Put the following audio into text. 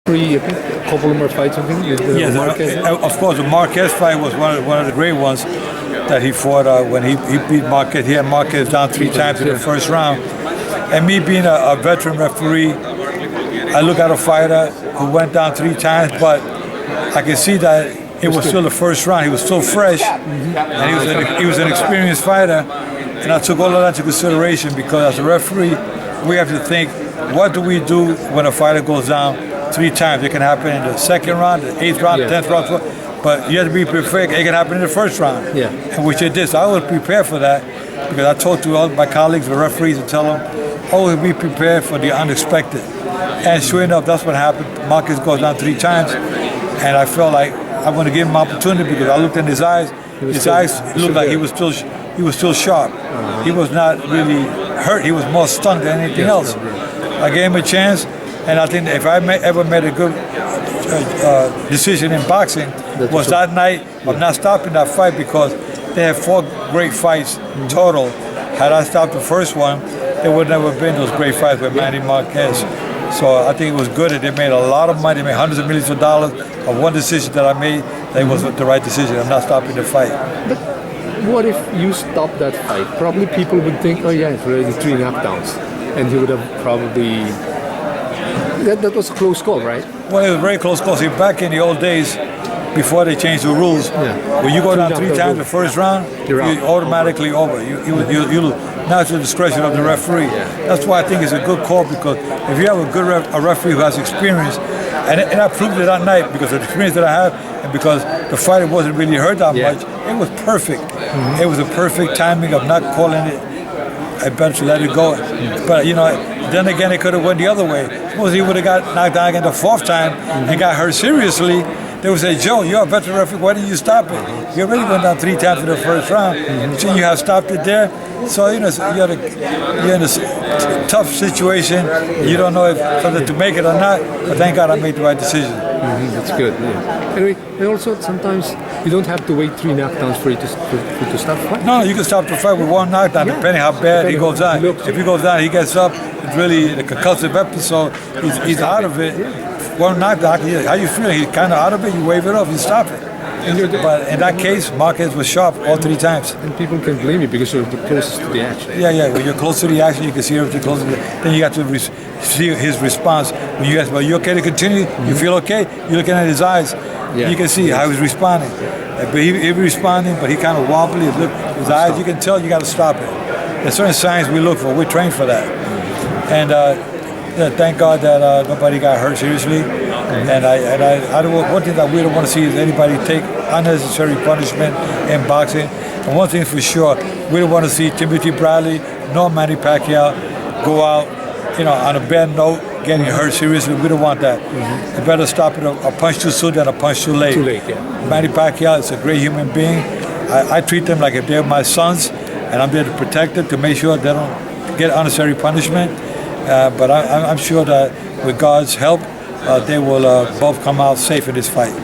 A couple more fights, I think, with yes, Marquez. Of course, the Marquez fight was one of the great ones that he fought when he beat Marquez. He had Marquez down 3 times in the first round. And me being a veteran referee, I look at a fighter who went down 3 times, but I can see that it was still the first round. He was still fresh, and he was an experienced fighter. And I took all of that into consideration because as a referee, we have to think, what do we do when a fighter goes down 3 times? It can happen in the second round, the 8th round, the 10th round, but you have to be prepared. It can happen in the first round, and which it did. So I was prepared for that because I talked to all my colleagues, the referees, and tell them, always be prepared for the unexpected. And sure enough, that's what happened. Marquez goes down 3 times, and I felt like I want to give him an opportunity because I looked in his eyes. His eyes looked like he was still sharp. He was not really hurt. He was more stunned than anything else. I gave him a chance, and I think if I ever made a good decision in boxing, was that night of not stopping that fight because they had 4 great fights total. Had I stopped the first one, there would never have been those great fights with Manny Marquez. So I think it was good, and they made a lot of money. They made hundreds of millions of dollars of one decision that I made. That was the right decision. I'm not stopping the fight. But what if you stopped that fight? Probably people would think, oh yeah, it's already 3 knockdowns. And he would have probably... That was a close call, right? Well, it was a very close call. See, back in the old days, before they changed the rules, when you go down 3 times the first round, you're automatically over. Now it's the discretion of the referee. That's why I think it's a good call, because if you have a referee who has experience, and I proved it that night because of the experience that I have, and because the fighter wasn't really hurt that much, it was perfect. It was a perfect timing of not calling it. I better let it go. But, then again, it could have went the other way. Suppose he would have got knocked down again the 4th time and got hurt seriously. They would say, Joe, you're a veteran referee, why didn't you stop it? You already went down 3 times in the first round. So you have stopped it there. So, you're in a tough situation. You don't know if something to make it or not, but thank God I made the right decision. That's good. Anyway, and also sometimes you don't have to wait 3 knockdowns for you to stop the fight. No, you can stop the fight with 1 knockdown, depending how bad he goes down. If he goes down, he gets up. It's really a concussive episode. He's out of it. 1 knockdown. How you feel? He's kind of out of it. You wave it off. You stop it. But in that case, Marquez was sharp all 3 times. And people can blame you because you're the closest to the action. Yeah. When you're close to the action, you can see everything close to then you got to see his response. When you ask, "Are you okay to continue? You feel okay?" You're looking at his eyes. You can see how he's responding. But he responding, but he kind of wobbly. Look, his eyes, you can tell you got to stop it. There's certain signs we look for. We're trained for that. And thank God that nobody got hurt seriously. And I don't. One thing that we don't want to see is anybody take unnecessary punishment in boxing. And one thing for sure, we don't want to see Timothy Bradley nor Manny Pacquiao go out, on a bad note, getting hurt seriously. We don't want that. You better stop it a punch too soon than a punch too late. Manny Pacquiao is a great human being. I treat them like if they're my sons, and I'm there to protect them, to make sure they don't get unnecessary punishment. But I'm sure that with God's help, they will both come out safe in this fight.